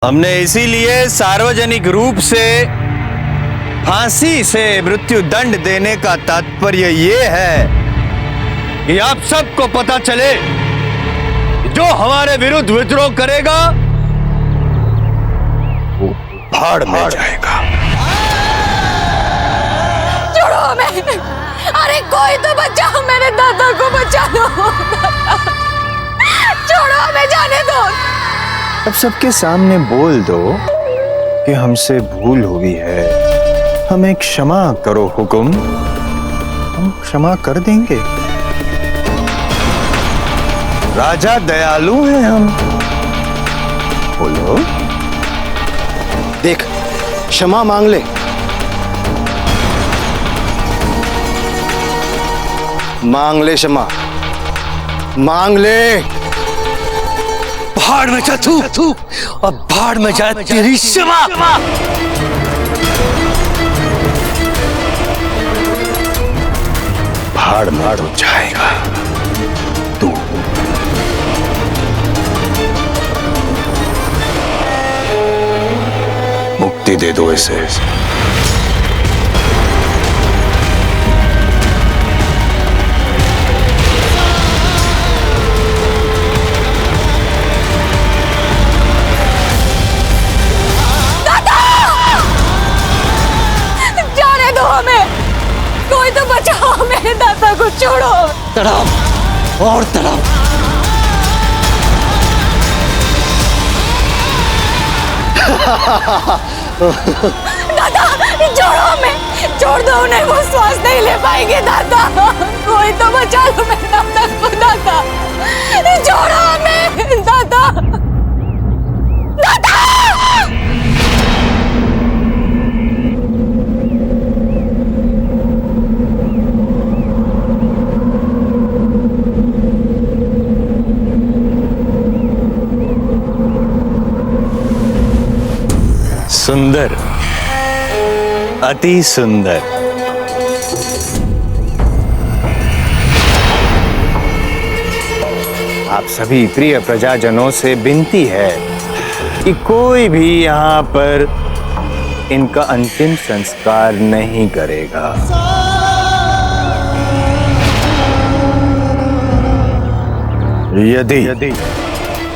हमने इसीलिए सार्वजनिक रूप से फांसी से मृत्यु दंड देने का तात्पर्य ये है कि आप सबको पता चले जो हमारे विरुद्ध विद्रोह करेगा वो भाड़ में जाएगा। छोड़ो हमें, अरे कोई तो बचाओ, मेरे दादा को बचा लो। छोड़ो हमें, जाने दो। अब सबके सामने बोल दो कि हमसे भूल हुई है, हमें क्षमा करो हुकुम, हम क्षमा कर देंगे। राजा दयालु हैं हम। बोलो। देख, क्षमा मांग ले। मांग ले क्षमा, मांग ले। भाड़ में जा तू, और भाड़ में जाए तेरी क्षमा। भाड़ में तो जाएगा तू। मुक्ति दे दो इसे। कोई तो बचाओ, मेरे दादा को छोड़ो। तड़ाओ और तड़ाओ। दादा छोड़ो हमें, छोड़ दो उन्हें, वो श्वास नहीं ले पाएंगे। दादा कोई तो बचा लो मेरे दादा को। दादा छोड़ो हमें। दादा दादा सुंदर, अति सुंदर। आप सभी प्रिय प्रजाजनों से विनती है कि कोई भी यहाँ पर इनका अंतिम संस्कार नहीं करेगा। यदि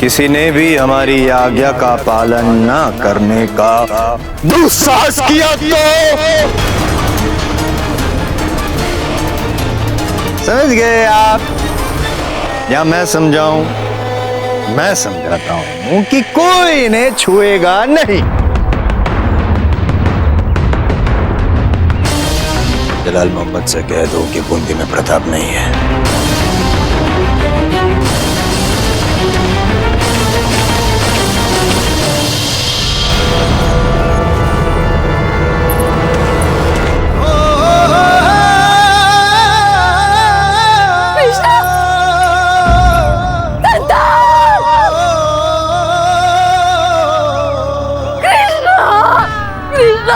किसी ने भी हमारी आज्ञा का पालन न करने का दुस्साहस किया तो समझ गए आप, या मैं समझाऊं? मैं समझाता हूं कि कोई इन्हें छुएगा नहीं। जलाल मोहम्मद से कह दो कि बूंदी में प्रताप नहीं है।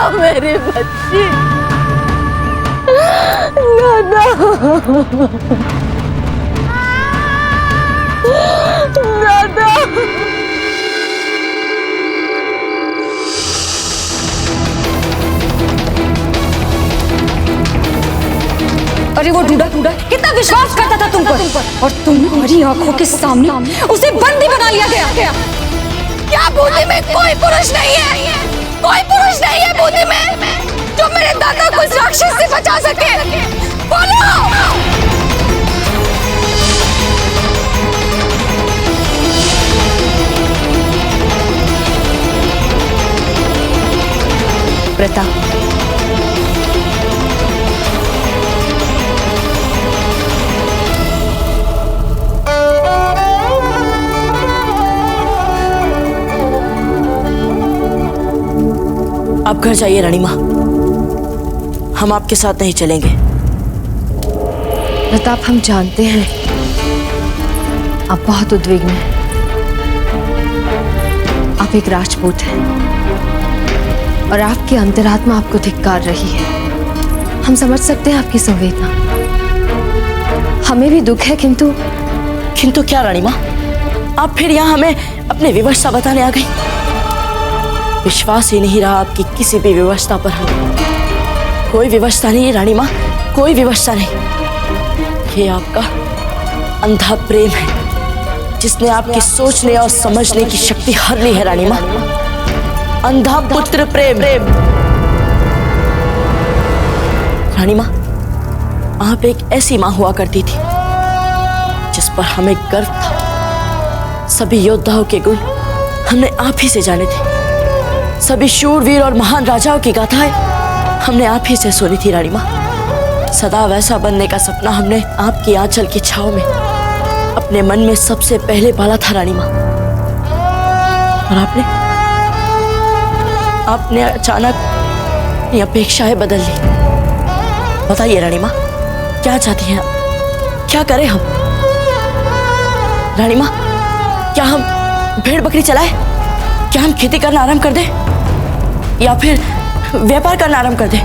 मेरे बच्चे, दादा दादा। अरे वो ढूंढा कितना विश्वास करता था तुम पर, और तुम्हारी आंखों के सामने उसे बंदी बना लिया गया। क्या बूंदी में कोई पुरुष नहीं है? कोई पुरुष नहीं है बूंदी में जो मेरे दादा को इस राक्षस से बचा सके? बोलो। प्रताप, आप घर जाइए रानी माँ, हम आपके साथ नहीं चलेंगे। प्रताप, हम जानते हैं आप बहुत उद्विग्न हैं। आप एक राजपूत हैं और आपकी अंतरात्मा आपको धिक्कार रही है। हम समझ सकते हैं आपकी संवेदना, हमें भी दुख है, किंतु क्या रानी माँ, आप फिर यहाँ हमें अपने विवश सा बताने आ गई? विश्वास ही नहीं रहा आपकी किसी भी व्यवस्था पर। हमें कोई व्यवस्था नहीं है रानी माँ, कोई व्यवस्था नहीं। ये आपका अंधा प्रेम है जिसने आपकी सोचने और समझने की शक्ति हर ली है रानी माँ। अंधा पुत्र प्रेम। रानी माँ, आप एक ऐसी माँ हुआ करती थी जिस पर हमें गर्व था। सभी योद्धाओं के गुण हमने आप ही से जाने थे। सभी शूरवीर और महान राजाओं की गाथाएं हमने आप ही से सुनी थी रानी माँ। सदा वैसा बनने का सपना हमने आपकी आंचल की छाव में अपने मन में सबसे पहले पाला था रानी माँ। और आपने अचानक ये अपेक्षाएं बदल ली। बताइए रानी माँ, क्या चाहती हैं आप? क्या करें हम? रानी माँ, क्या हम भेड़ बकरी चलाएं? क्या हम खेती करना आरंभ कर दें या फिर व्यापार करना आरंभ कर दें?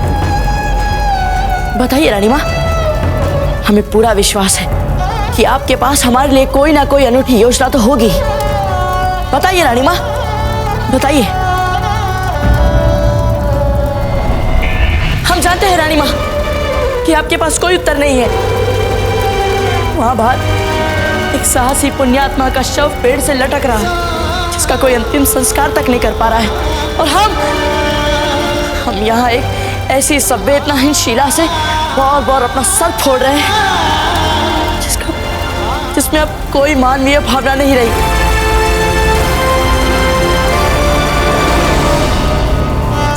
बताइए रानी माँ। हमें पूरा विश्वास है कि आपके पास हमारे लिए कोई ना कोई अनूठी योजना तो होगी। बताइए रानी माँ, बताइए। हम जानते हैं रानी माँ कि आपके पास कोई उत्तर नहीं है। वहां बाहर एक साहसी पुण्यात्मा का शव पेड़ से लटक रहा है जिसका कोई अंतिम संस्कार तक नहीं कर पा रहा है। और हम यहाँ एक ऐसी संवेदनाहीन शिला से बार बार अपना सर फोड़ रहे हैं जिसमें अब कोई मानवीय भावना नहीं रही।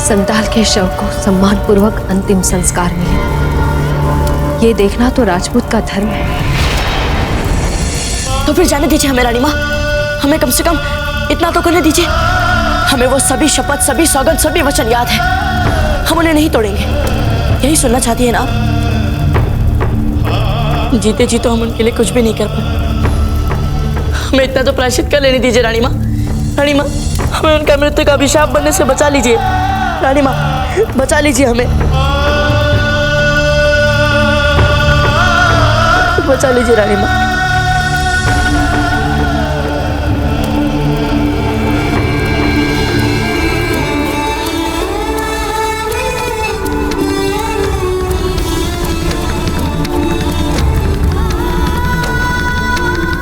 संताल के शव को सम्मानपूर्वक अंतिम संस्कार मिले, ये देखना तो राजपूत का धर्म है। तो फिर जाने दीजिए हमें रानी माँ। हमें कम से कम इतना तो करने दीजिए। हमें वो सभी शपथ, सभी सौगंध, सभी वचन याद है। हम उन्हें नहीं तोड़ेंगे। यही सुनना चाहती है ना आप? जीते जी तो हम उनके लिए कुछ भी नहीं कर पाए। हमें इतना तो प्रायश्चित कर लेने दीजिए रानी माँ। रानी माँ, हमें उनका मृत्यु का अभिशाप बनने से बचा लीजिए। रानी माँ, बचा लीजिए हमें, बचा लीजिए रानी माँ।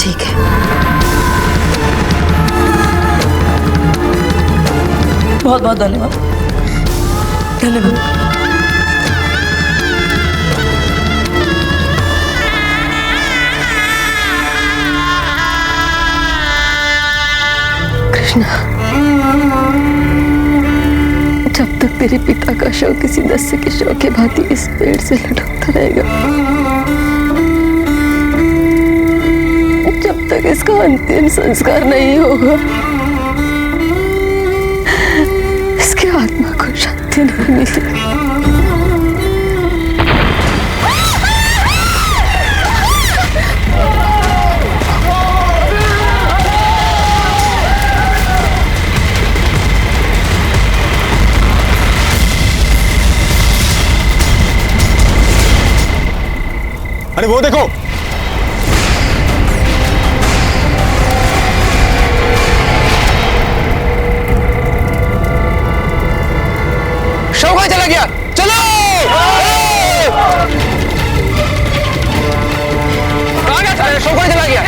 ठीक है। बहुत बहुत धन्यवाद, धन्यवाद। कृष्णा, जब तक तेरे पिता का शव किसी दस्यु के शव के भांति इस पेड़ से लटकता रहेगा, जब तक इसका अंतिम संस्कार नहीं होगा, इसकी आत्मा को शांति नहीं मिलेगी। अरे वो देखो, शव कहाँ चला गया? चलो! कहाँ गया था? शव कहाँ चला गया?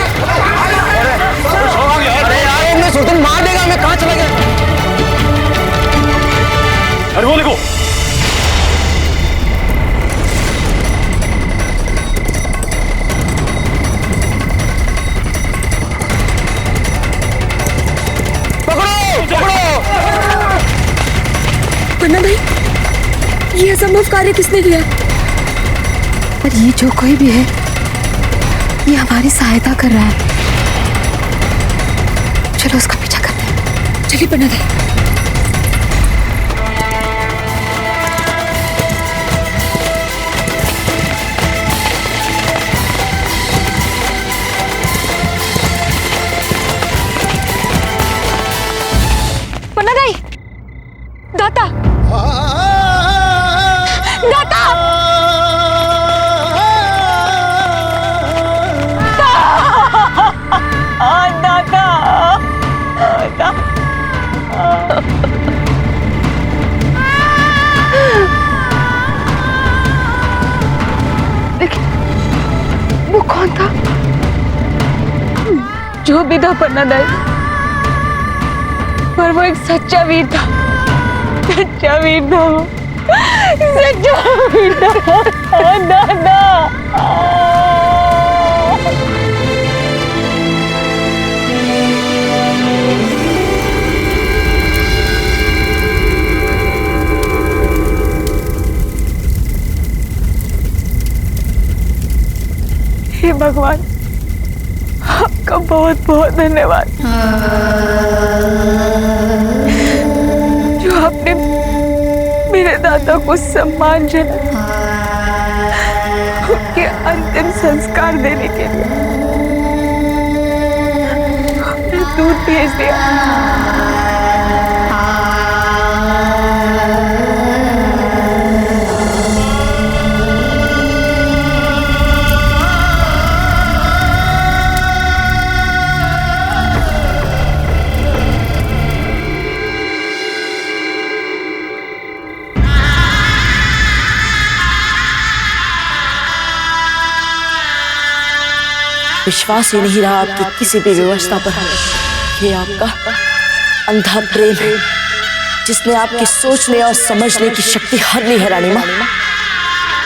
अरे यार, इनमें सुल्तान मार देगा हमें। कहाँ चला गया? अरे वो देखो, पन्ना भाई, ये असंभव कार्य किसने किया? पर ये जो कोई भी है, ये हमारी सहायता कर रहा है। चलो उसका पीछा करते हैं। चलिए पन्ना भाई। पन्ना भाई, दाता, दाता, दाता, जो भी था पन्ना दाई, पर वो एक सच्चा वीर था। सच्चा वीर था वो, सच्चा वीर था दादा। हे भगवान, आपका बहुत बहुत धन्यवाद जो आपने मेरे दादा को सम्मानजनक उनके अंतिम संस्कार देने के लिए आपने दूध भेज दिया। विश्वास ही नहीं रहा आपकी किसी भी व्यवस्था पर। ये आपका अंधा प्रेम है जिसने आपकी सोचने और समझने की शक्ति हर ली है रानी माँ।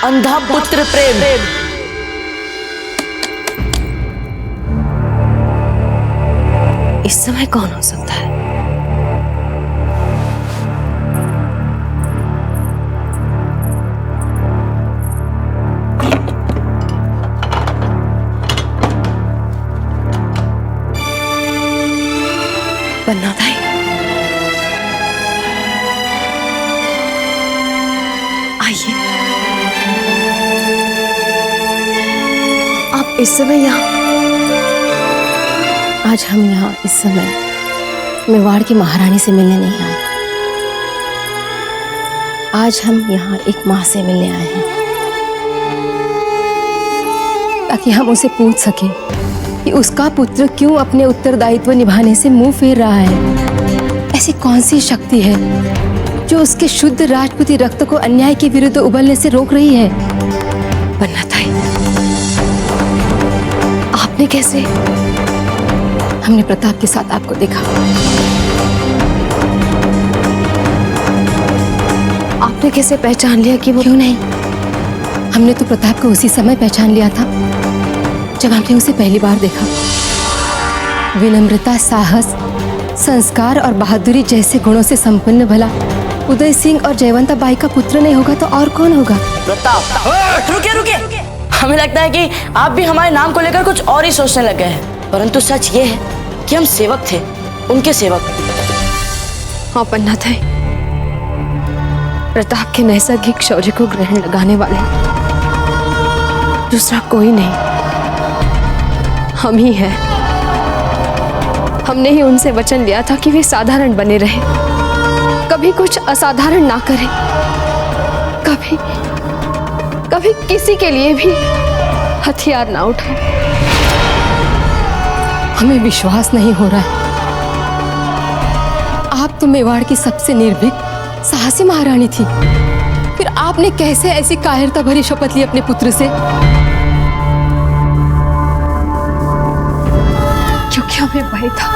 अंधा पुत्र प्रेम। इस समय कौन हो सकता है? पन्ना दाई, आइए। आप इस समय यहाँ? आज हम यहाँ इस समय मेवाड़ की महारानी से मिलने नहीं आए। आज हम यहाँ एक माँ से मिलने आए हैं ताकि हम उसे पूछ सकें कि उसका पुत्र क्यों अपने उत्तरदायित्व निभाने से मुंह फेर रहा है। ऐसी कौन सी शक्ति है जो उसके शुद्ध राजपूती रक्त को अन्याय के विरुद्ध उबलने से रोक रही है? पन्ना दाई, आपने कैसे? हमने प्रताप के साथ आपको देखा। आपने कैसे पहचान लिया कि वो? क्यों नहीं, हमने तो प्रताप को उसी समय पहचान लिया था जब हमने उसे पहली बार देखा। विनम्रता, साहस, संस्कार और बहादुरी जैसे गुणों से संपन्न भला उदय सिंह और जयवंता बाई का पुत्र नहीं होगा तो और कौन होगा? प्रताप, रुकिए रुकिए। हमें लगता है कि आप भी हमारे नाम को लेकर कुछ और ही सोचने लग गए हैं, परंतु सच ये है कि हम सेवक थे, उनके सेवक। हाँ पन्ना दाई, प्रताप के नैसर्गिक शौर्य को ग्रहण लगाने वाले दूसरा कोई नहीं, हम ही हैं। हमने ही उनसे वचन लिया था कि वे साधारण बने रहे, कभी कुछ असाधारण ना करें, कभी किसी के लिए भी हथियार ना उठाएं। हमें विश्वास नहीं हो रहा है, आप तो मेवाड़ की सबसे निर्भीक साहसी महारानी थी, फिर आपने कैसे ऐसी कायरता भरी शपथ ली अपने पुत्र से? क्योंकि हमें भय था,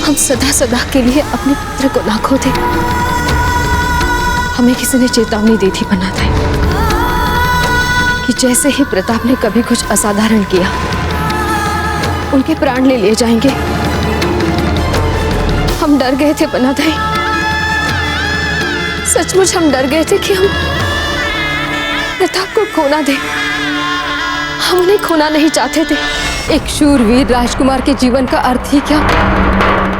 हम सदा सदा के लिए अपने पुत्र को ना खो दे। हमें किसी ने चेतावनी दी थी पन्ना दाई कि जैसे ही प्रताप ने कभी कुछ असाधारण किया उनके प्राण ले लिए जाएंगे। हम डर गए थे पन्ना दाई, सचमुच हम डर गए थे कि हम प्रताप को खोना दे। हम उन्हें खोना नहीं चाहते थे। एक शूरवीर राजकुमार के जीवन का अर्थ ही क्या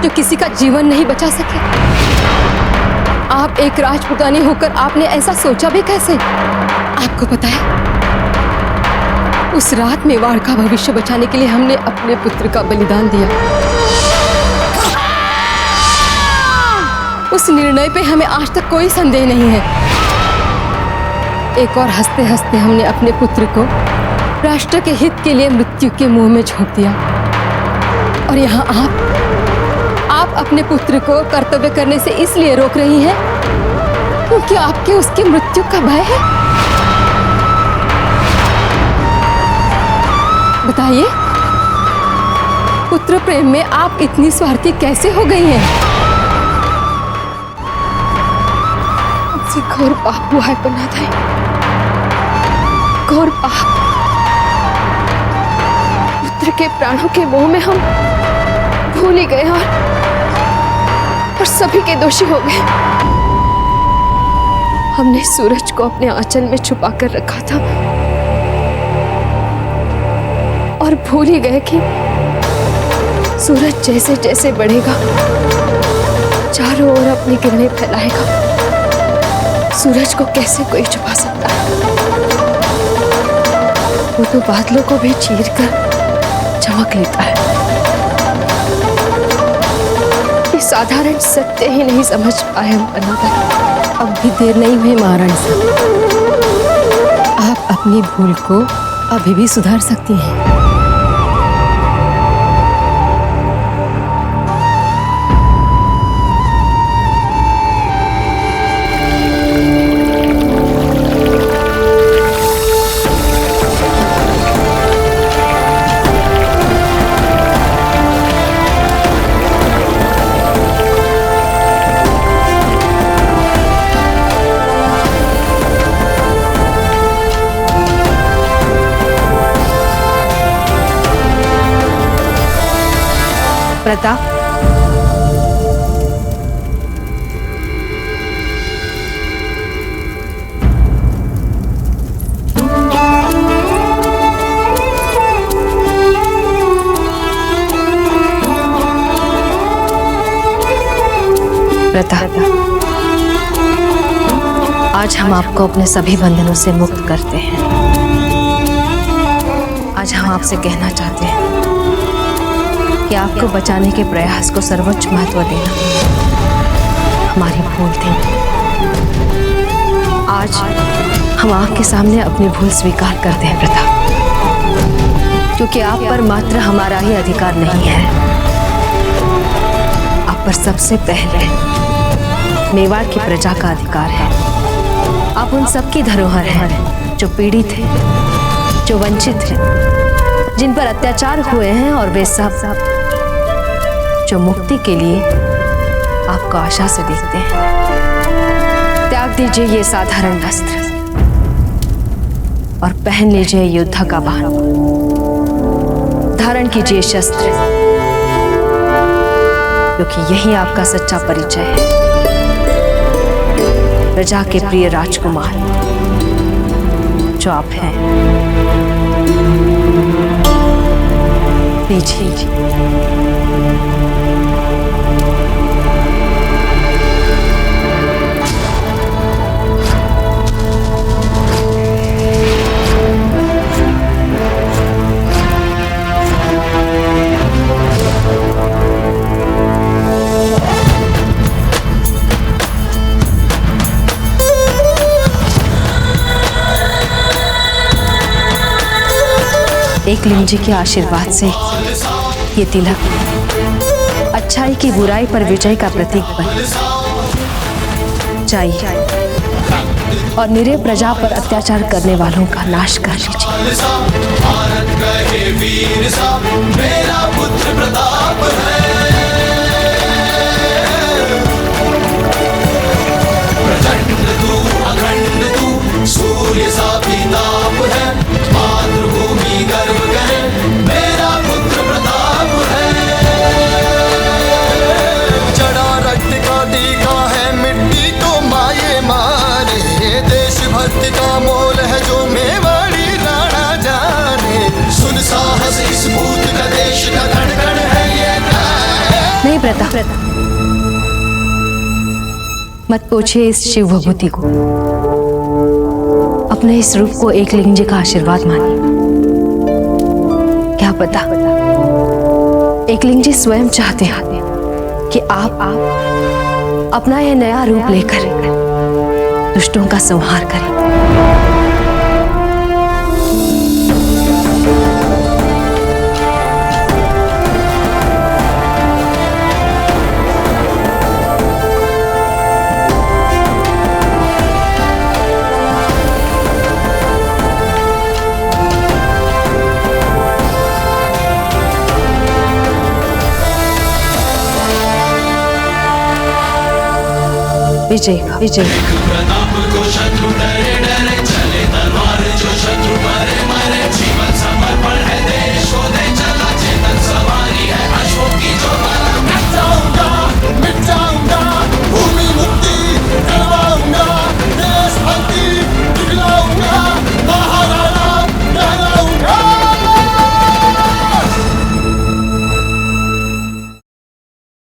जो किसी का जीवन नहीं बचा सके? आप एक राजपुतानी होकर आपने ऐसा सोचा भी कैसे? आपको पता है, उस रात मेवाड़ का भविष्य बचाने के लिए हमने अपने पुत्र का बलिदान दिया। उस निर्णय पे हमें आज तक कोई संदेह नहीं है। एक और हंसते हंसते हमने अपने पुत्र को राष्ट्र के हित के लिए मृत्यु के मुंह में झोंक दिया। और यहाँ आप अपने पुत्र को कर्तव्य करने से इसलिए रोक रही हैं क्योंकि आपके उसकी मृत्यु का भय है। बताइए, पुत्र प्रेम में आप इतनी स्वार्थी कैसे हो गई हैं? हमसे घोर पाप हुआ है पन्नाधाई, घोर पाप। पुत्र के प्राणों के मोह में हम भूल ही गए और सभी के दोषी हो गए। हमने सूरज को अपने आंचल में छुपा कर रखा था और भूल ही गए कि सूरज जैसे जैसे बढ़ेगा चारों ओर अपनी किरणें फैलाएगा। सूरज को कैसे कोई छुपा सकता है? वो तो बादलों को भी चीर कर चमक लेता है। ये साधारण सत्य ही नहीं समझ पाए हम पन्नाधाई। अब भी देर नहीं हुई महारानी साहब, आप अपनी भूल को अभी भी सुधार सकती हैं। प्रताप, प्रताप, आज हम आपको अपने सभी बंधनों से मुक्त करते हैं। आज हम आपसे कहना चाहते हैं कि आपको बचाने के प्रयास को सर्वोच्च महत्व देना हमारी भूल थी। आज हम आपके सामने अपनी भूल स्वीकार करते हैं प्रताप, क्योंकि आप पर मात्र हमारा ही अधिकार नहीं है, आप पर सबसे पहले मेवाड़ की प्रजा का अधिकार है। आप उन सबकी धरोहर हैं जो पीड़ित हैं, जो वंचित हैं, जिन पर अत्याचार हुए हैं, और वे सब जो मुक्ति के लिए आपको आशा से देखते हैं। त्याग दीजिए ये साधारण वस्त्र और पहन लीजिए युद्ध का बाण। धारण कीजिए शस्त्र, क्योंकि यही आपका सच्चा परिचय है, प्रजा के प्रिय राजकुमार जो आप हैं। लीजिए। एकलिंग जी के आशीर्वाद से ये तिलक अच्छाई की बुराई पर विजय का प्रतीक बन जाइए और निरीह प्रजा पर अत्याचार करने वालों का नाश कर लीजिए। मेरा पुत्र प्रताप है, प्रचंड तू अखंड तू, सूर्य सा प्रताप है, मातृभूमि गर्व करे, मेरा पुत्र प्रताप है। जड़ा रक्त का टीका है, मिट्टी को माये मारे, देशभक्ति का मोल है जो मेवाड़ी राणा जाने। सुन साहस इस भूत का, देश का धड़कन है ये। नहीं प्रताप, मत पूछिए इस शिव विभूति को, अपने इस रूप को एकलिंग जी का आशीर्वाद मानिए। क्या पता एकलिंग जी स्वयं चाहते हैं कि आप अपना यह नया रूप लेकर दुष्टों का संहार करें। विजय का।